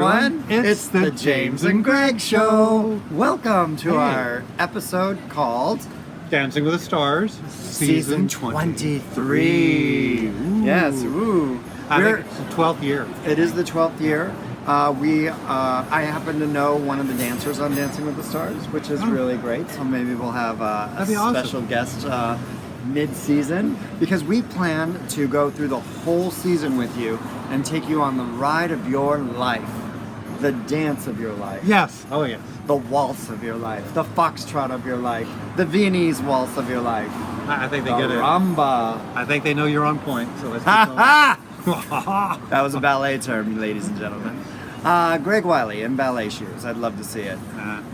everyone. It's the James and Greg Show. Welcome to our episode called Dancing with the Stars, Season 23. Ooh. Yes, ooh. I think it's the 12th year. It is the 12th year. I happen to know one of the dancers on Dancing with the Stars, which is really great. So maybe we'll have a special guest mid-season, because we plan to go through the whole season with you and take you on the ride of your life, the dance of your life. Yes. Oh, yes. The waltz of your life, the foxtrot of your life, the Viennese waltz of your life. I think they the get it. Rumba. I think they know you're on point, so let's keep going. That was a ballet term, ladies and gentlemen. Greg Wiley in ballet shoes. I'd love to see it.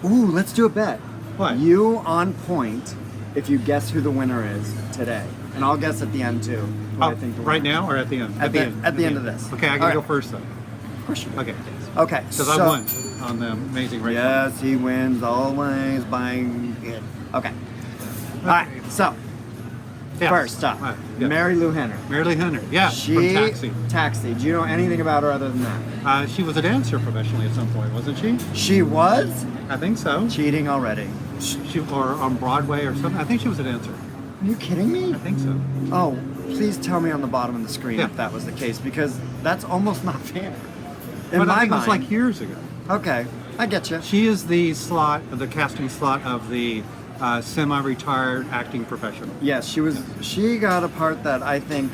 Ooh, let's do a bet. What? You on point if you guess who the winner is today. And I'll guess at the end too. I think right now or at the end? At the end of this. Okay, I gotta go first though. Of course you do. Okay. Okay. Because I won on the Amazing Race. Yes, he wins always by it. Okay. All right. So, first up, Mary Lou Henner. Mary Lou Henner, yeah, She, from Taxi. Taxi. Do you know anything about her other than that? She was a dancer professionally at some point, wasn't she? She was? I think so. Cheating already. Or on Broadway or something. I think she was a dancer. Are you kidding me? I think so. Oh, please tell me on the bottom of the screen if that was the case, because that's almost not fair. But I think it was like years ago. Okay, I get you. She is the casting slot of the semi-retired acting professional. Yes, she was. She got a part that I think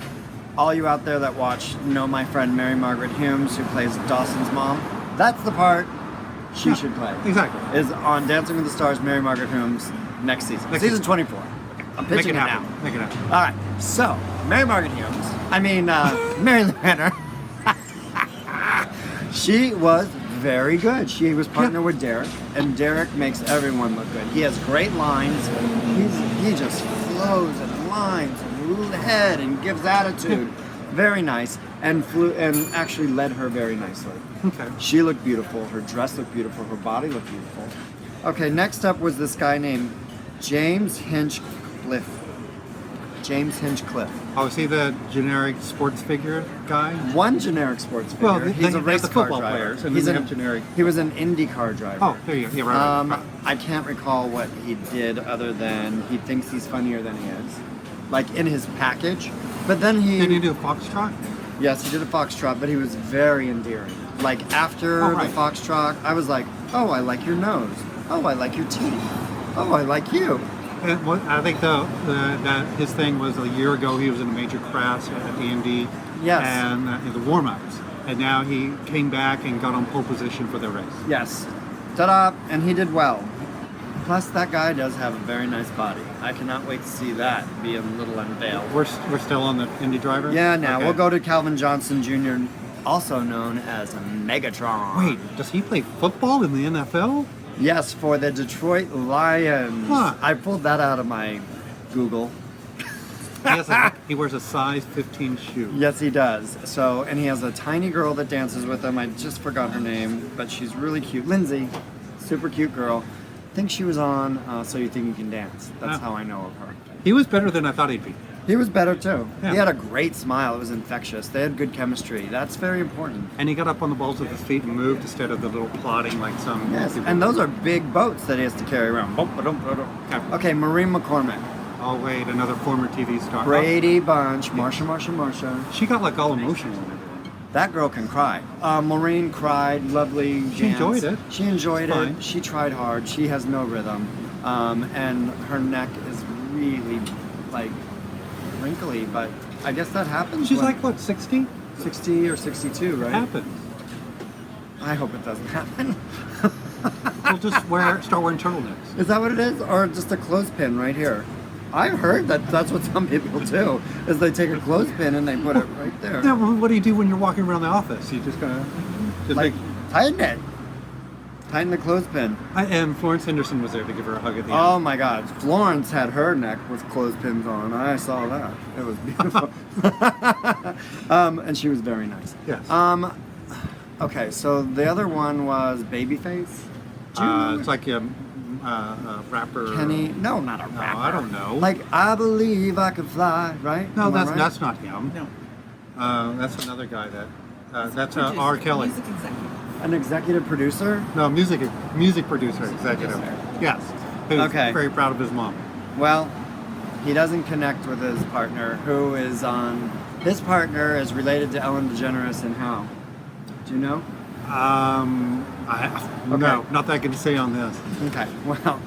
all you out there that watch know my friend Mary Margaret Humes, who plays Dawson's mom. That's the part she should play. Exactly. Is on Dancing with the Stars, Mary Margaret Humes next season. Season 24. I'm pitching it now. Make it happen. All right. So, Mary Margaret Humes. Mary Lou Henner. She was very good. She was partnered with Derek, and Derek makes everyone look good. He has great lines. He just flows and lines and head and gives attitude. Very nice, and actually led her very nicely. Okay. She looked beautiful. Her dress looked beautiful. Her body looked beautiful. Okay, next up was this guy named James Hinchcliffe. James Hinchcliffe. Oh, is he the generic sports figure guy? One generic sports figure. Well, he's a race car football driver. players, and then generic. He was an IndyCar driver. Oh, there you go. Yeah, right. I can't recall what he did other than he thinks he's funnier than he is, like in his package. But then Did he do a foxtrot? Yes, he did a foxtrot, but he was very endearing. Like after the foxtrot, I was like, oh, I like your nose. Oh, I like your teeth. Oh, I like you. And I think that his thing was a year ago. He was in a major crash at the Indy. Yes. And in the warm-ups, and now he came back and got on pole position for the race. Yes. Ta-da! And he did well. Plus, that guy does have a very nice body. I cannot wait to see that be a little unveiled. We're still on the Indy driver? Yeah, now we'll go to Calvin Johnson Jr., also known as Megatron. Wait, does he play football in the NFL? Yes, for the Detroit Lions. Huh. I pulled that out of my Google. He wears a size 15 shoe. Yes, he does. So, and he has a tiny girl that dances with him. I just forgot her name, but she's really cute. Lindsay, super cute girl. I think she was on So You Think You Can Dance. That's how I know of her. He was better than I thought he'd be. He was better too. Yeah. He had a great smile. It was infectious. They had good chemistry. That's very important. And he got up on the balls of his feet and moved instead of the little plodding like some... Yes, and those are big boats that he has to carry around. Okay, Maureen McCormick. Oh wait, another former TV star. Brady Bunch. Marsha. She got like all emotional and everything. That girl can cry. Maureen cried. Lovely dance. She enjoyed it. She enjoyed it. Fine. She tried hard. She has no rhythm. And her neck is really like wrinkly, but I guess that happens. She's like, what, 60? 60 or 62, right? It happens. I hope it doesn't happen. We'll just start wearing turtlenecks. Is that what it is? Or just a clothespin right here? I've heard that's what some people do, is they take a clothespin and they put it right there. Yeah, well, what do you do when you're walking around the office? You just kind of... Like, tighten it. Tighten the clothespin. And Florence Henderson was there to give her a hug at the end. Oh my God. Florence had her neck with clothespins on. I saw that. It was beautiful. And she was very nice. Yes. Okay, so the other one was Babyface. It's like a rapper. Kenny? No, not a rapper. No, I don't know. Like, I believe I can fly, right? No, Am I right? that's not him. No. That's another guy that... that's R. Kelly. Music executive. An executive producer? No, music producer, executive. Yes. Who's Okay. very proud of his mom. Well, he doesn't connect with his partner, who is on... His partner is related to Ellen DeGeneres and how? Do you know? No, not that I can say on this. Okay, well,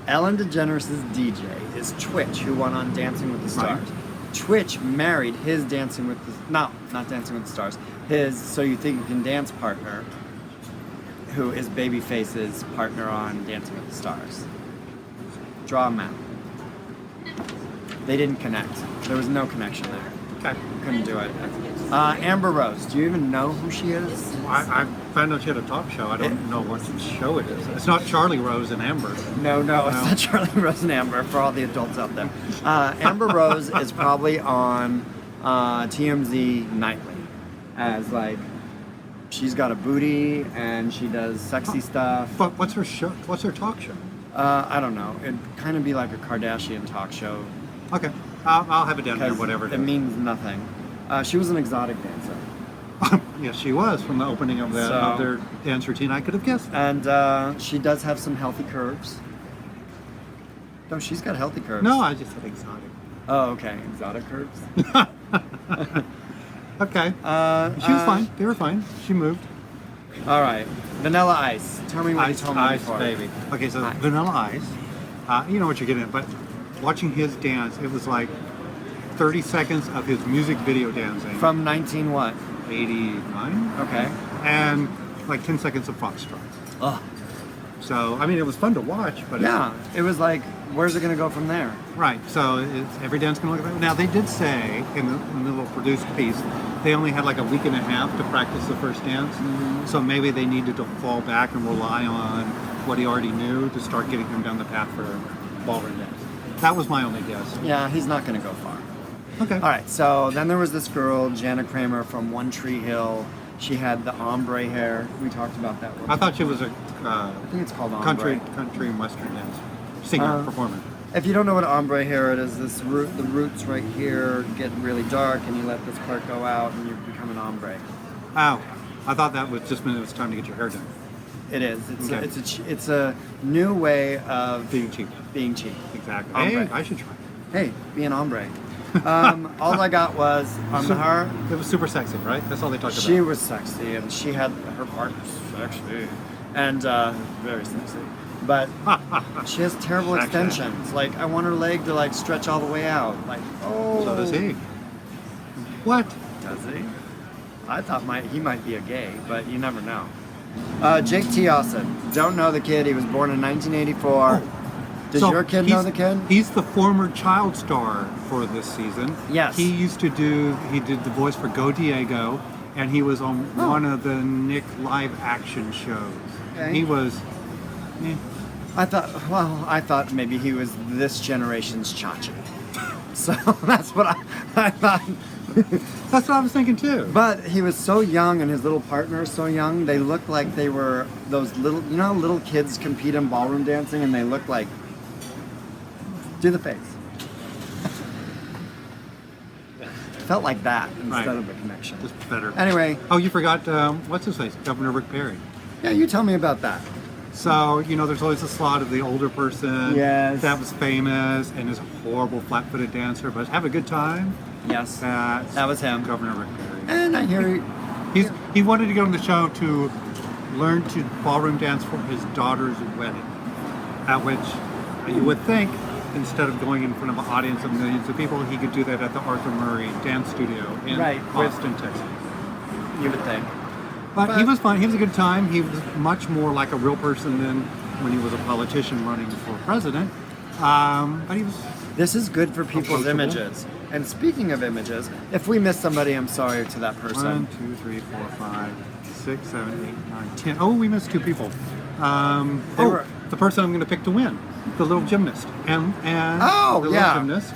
Ellen DeGeneres' DJ is Twitch, who won on Dancing with the Stars. Right. Twitch married his Dancing with the... No, not Dancing with the Stars. His So You Think You Can Dance partner, who is Babyface's partner on Dancing with the Stars. Draw a map. They didn't connect. There was no connection there. Okay. Couldn't do it. Amber Rose, do you even know who she is? I found out she had a talk show. I don't know what show it is. It's not Charlie Rose and Amber. No, it's not Charlie Rose and Amber for all the adults out there. Amber Rose is probably on TMZ nightly as like, she's got a booty and she does sexy stuff. But what's her show? What's her talk show? I don't know. It'd kind of be like a Kardashian talk show. Okay, I'll have it down here, whatever it means nothing. She was an exotic dancer. Yes, she was from the opening of that other dance routine. I could have guessed. And she does have some healthy curves. No, she's got healthy curves. No, I just said exotic. Oh, okay. Exotic curves. Okay. She was fine. They were fine. She moved. All right. Vanilla Ice. Tell me what you told me Ice, before. baby. Okay, so Ice. Vanilla Ice. You know what you're getting at, but watching his dance, it was like 30 seconds of his music video dancing. From 19 what? 89. Okay. And like 10 seconds of foxtrot. Ugh. So, I mean, it was fun to watch, but Yeah. It was like, where's it going to go from there? right. So every dance can look at that. Now they did say in the little produced piece, they only had like a week and a half to practice the first dance. Mm-hmm. So maybe they needed to fall back and rely on what he already knew to start getting him down the path for ballroom dance. That was my only guess. Yeah, he's not going to go far. Okay. All right. So then there was this girl, Jana Kramer from One Tree Hill. She had the ombre hair. We talked about that one. I thought she was a I think it's called ombre. country and western dance singer, performer. If you don't know what ombre hair it is, the roots right here get really dark, and you let this part go out, and you become an ombre. Oh, I thought that was just when it was time to get your hair done. It is. Okay. It's a new way of Being cheap. being cheap. Exactly. Ombre. Hey, I should try. Hey, be an ombre. All I got was on her. It was super sexy, right? That's all they talked She about. was sexy, and she had her part was sexy, and very sexy. But she has terrible Sexy. extensions. Like I want her leg to like stretch all the way out. Like oh. So does he. What? Does he? I thought he might be a gay, but you never know. Jake T. Austin. Don't know the kid. He was born in 1984. Does So your kid know the kid? He's the former child star for this season. Yes. He did the voice for Go Diego, and he was on one of the Nick live action shows. Okay. He was, I thought maybe he was this generation's Chachi. So that's what I thought. that's what I was thinking too. But he was so young, and his little partner is so young. They looked like they were those little, you know, how little kids compete in ballroom dancing, and they look like. Do the face. Felt like that instead Right. of a connection. Just better. Anyway, Oh, you forgot, what's his face? Governor Rick Perry. yeah, you tell me about that. So, you know, there's always a slot of the older person Yes. that was famous and is a horrible flat-footed dancer, but have a good time. Yes, That's that was him. Governor Rick Perry. And I hear He wanted to get on the show to learn to ballroom dance for his daughter's wedding, at which you would think, instead of going in front of an audience of millions of people, he could do that at the Arthur Murray Dance Studio in Austin, Texas. you would think. But he was fun. He was a good time. He was much more like a real person than when he was a politician running for president. But he was. This is good for people's Approachable. images. And speaking of images, if we miss somebody, I'm sorry to that person. 1, 2, 3, 4, 5, 6, 7, 8, 9, 10. Oh, we missed 2 people. The person I'm going to pick to win, the little gymnast, and Oh, the yeah. little gymnast,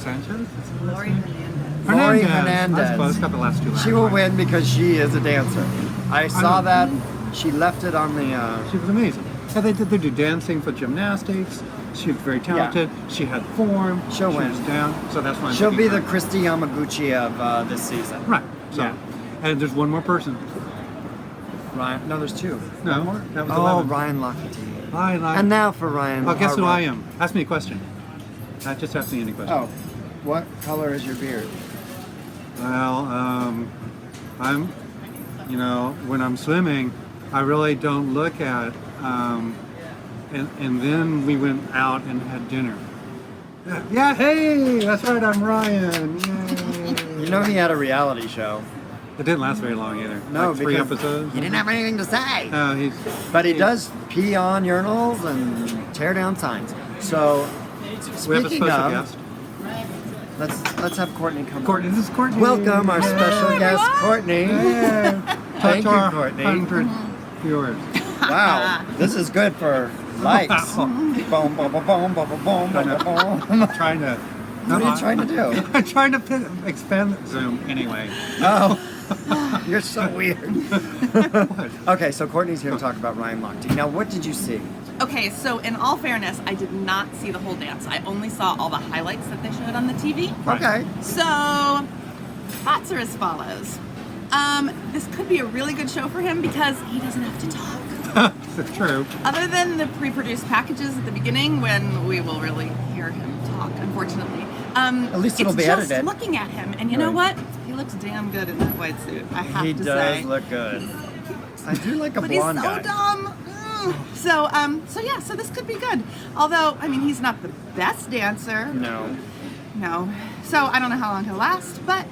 Sanchez. Lori Hernandez. Lori Hernandez. Hernandez. I suppose got the last 2 last. She will right. win because she is a dancer. I saw know. that. She left it on the. She was amazing. Yeah, they do dancing for gymnastics. She was very talented. She had form. She'll she win. was down. So that's why I'm She'll be picking the her. Christy Yamaguchi of this season. Right. So, Yeah. and there's one more person. Ryan. No, there's two. No, One more? that was Oh, 11. Ryan Lochte. Ryan Lochte. And now for Ryan. Oh, guess who Ryan. I am? Ask me a question. Just ask me any question. Oh, what color is your beard? Well, I'm, when I'm swimming, I really don't look at, and then we went out and had dinner. Yeah, hey, that's right, I'm Ryan. Yay. You know he had a reality show. It didn't last very long either. No, like 3 because episodes. he didn't have anything to say. But he does pee on urinals and tear down signs. So, We have a speaking special of, guest. Let's have Courtney come. Courtney, this is Courtney. Welcome our Yay. special guest, Courtney. Thank you, Our Courtney. 100 viewers. Wow, this is good for likes. Boom, boom, boom, boom, boom, boom, boom, boom. I'm trying to. What are you trying to do? I'm trying to expand Zoom anyway. Oh, you're so weird. Okay, so Courtney's here to talk about Ryan Lochte. Now, what did you see? Okay, so in all fairness, I did not see the whole dance. I only saw all the highlights that they showed on the TV. Right. Okay. So, thoughts are as follows. This could be a really good show for him because he doesn't have to talk. It's true. Other than the pre-produced packages at the beginning when we will really hear him talk, unfortunately. At least it'll it's be just edited. looking at him, and you know Right. what? He looks damn good in that white suit, I have He to does say. look good. I do like a But he's so blonde guy. dumb. So this could be good. Although, I mean, he's not the best dancer. No. No. So I don't know how long he'll last, but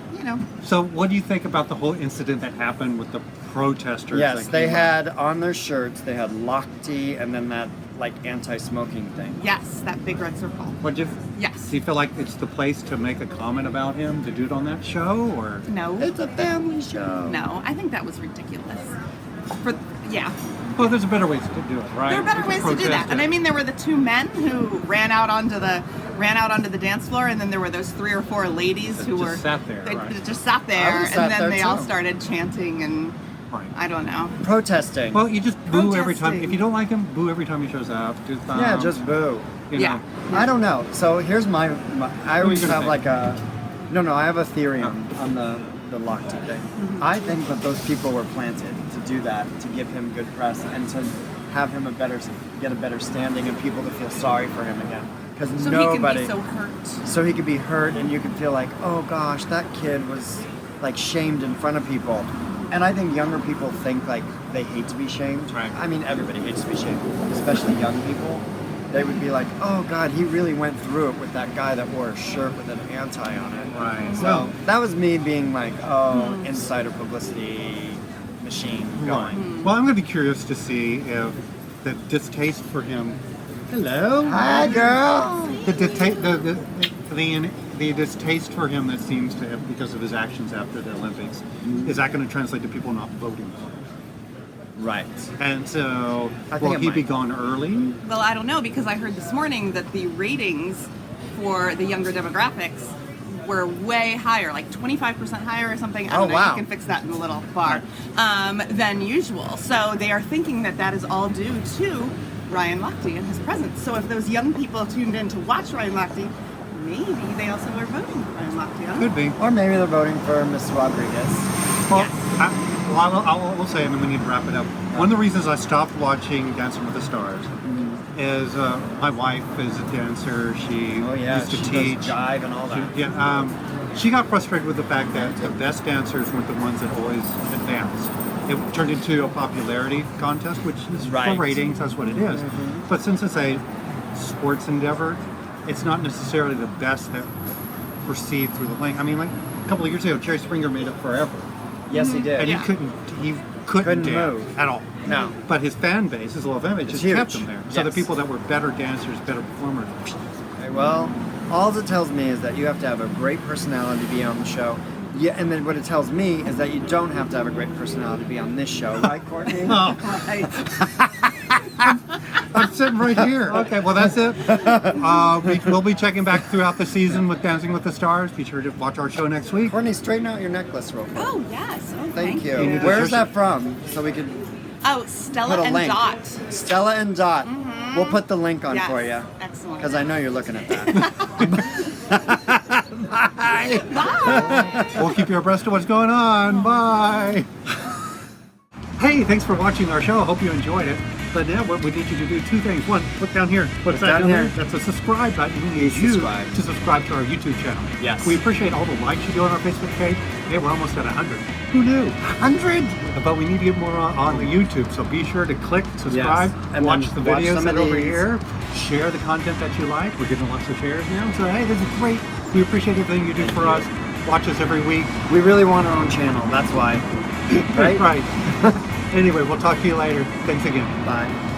So, what do you think about the whole incident that happened with the protesters? Yes, that they came out? had on their shirts, they had Lochte and then that like anti-smoking thing. yes, that big red circle. What do you? Yes. Do you feel like it's the place to make a comment about him to do it on that show, or? No. It's a family show. No, I think that was ridiculous. Yeah. Well, there's better ways to do it, right? There are better You ways can to do that. protest And it. I mean, there were the two men who ran out onto the dance floor, and then there were those 3 or 4 ladies That who just were sat there, they right. just sat I there, would've sat and then there they all too. started chanting, and Right. I don't know. Protesting. Well, you just boo every time. Protesting. If you don't like him, boo every time he shows up. Do thumbs. Yeah, just boo. You Yeah. know. I don't know. So here's my I always gonna have say? like a no, I have a theory on the Lochte thing. I think that those people were planted to do that, to give him good press and to have him get a better standing and people to feel sorry for him again. Because So nobody he can be so hurt. so he could be hurt and you could feel like, oh gosh, that kid was like shamed in front of people. And I think younger people think like they hate to be shamed. Right. I mean, everybody hates to be shamed, especially young people. They would be like, oh God, he really went through it with that guy that wore a shirt with an anti on it. Right. So that was me being like, oh, insider publicity machine going. Well, I'm going to be curious to see if the distaste for him. Hello. Hi, girl. The distaste for him that seems to have because of his actions after the Olympics is that going to translate to people not voting for him? Right. And so, I think will it he be might. gone early? Well, I don't know, because I heard this morning that the ratings for the younger demographics were way higher, like 25% higher or something. I don't Oh, know, wow. you can fix that in the little bar, than usual. So they are thinking that that is all due to Ryan Lochte and his presence. So if those young people tuned in to watch Ryan Lochte, maybe they also were voting for Ryan Lochte. Huh? Could be. Or maybe they're voting for Miss Rodriguez. Well, Yes. I will say, and then we need to wrap it up. One of the reasons I stopped watching Dancing with the Stars is my wife is a dancer. She Oh yeah, used to she teach. does jive and all that. She got frustrated with the fact that the best dancers weren't the ones that always advanced. It turned into a popularity contest, which is Right. for ratings. That's what it is. But since it's a sports endeavor, it's not necessarily the best that proceed through the lane. I mean, like a couple of years ago, Jerry Springer made it forever. Yes, he did. And Yeah. he couldn't Couldn't dance move. at all. No. But his fan base, his little fan base, It's just kept huge. him there. So the Yes. people that were better dancers, better performers. Okay, well, all it tells me is that you have to have a great personality to be on the show. Yeah, and then what it tells me is that you don't have to have a great personality to be on this show, right, Courtney? Right. I'm sitting right here. Okay, well that's it. We'll be checking back throughout the season with Dancing with the Stars. Be sure to watch our show next week. Courtney, straighten out your necklace real quick. Oh, yes. Oh, Thank you. You Where's deserve that it. from? So we can Oh, put Stella a and link. Dot. Stella and Dot. We'll put the link on Yes. for you. Excellent. Because I know you're looking at that. Bye. Bye. We'll keep you abreast of what's going on. Bye. Hey, thanks for watching our show. I hope you enjoyed it. But now what we need you to do two things. One, look down here. What's that down there? That's a subscribe button. We need you to subscribe to our YouTube channel. Yes. We appreciate all the likes you do on our Facebook page. Hey, we're almost at 100. Who knew? 100? But we need to get more on the YouTube. So be sure to click, subscribe, and watch the videos some that of over these. here. Share the content that you like. We're getting lots of shares now. So hey, this is great. We appreciate everything you do for us. Watch us every week. We really want our own channel. That's why. Right? Right. Anyway, we'll talk to you later. Thanks again. Bye.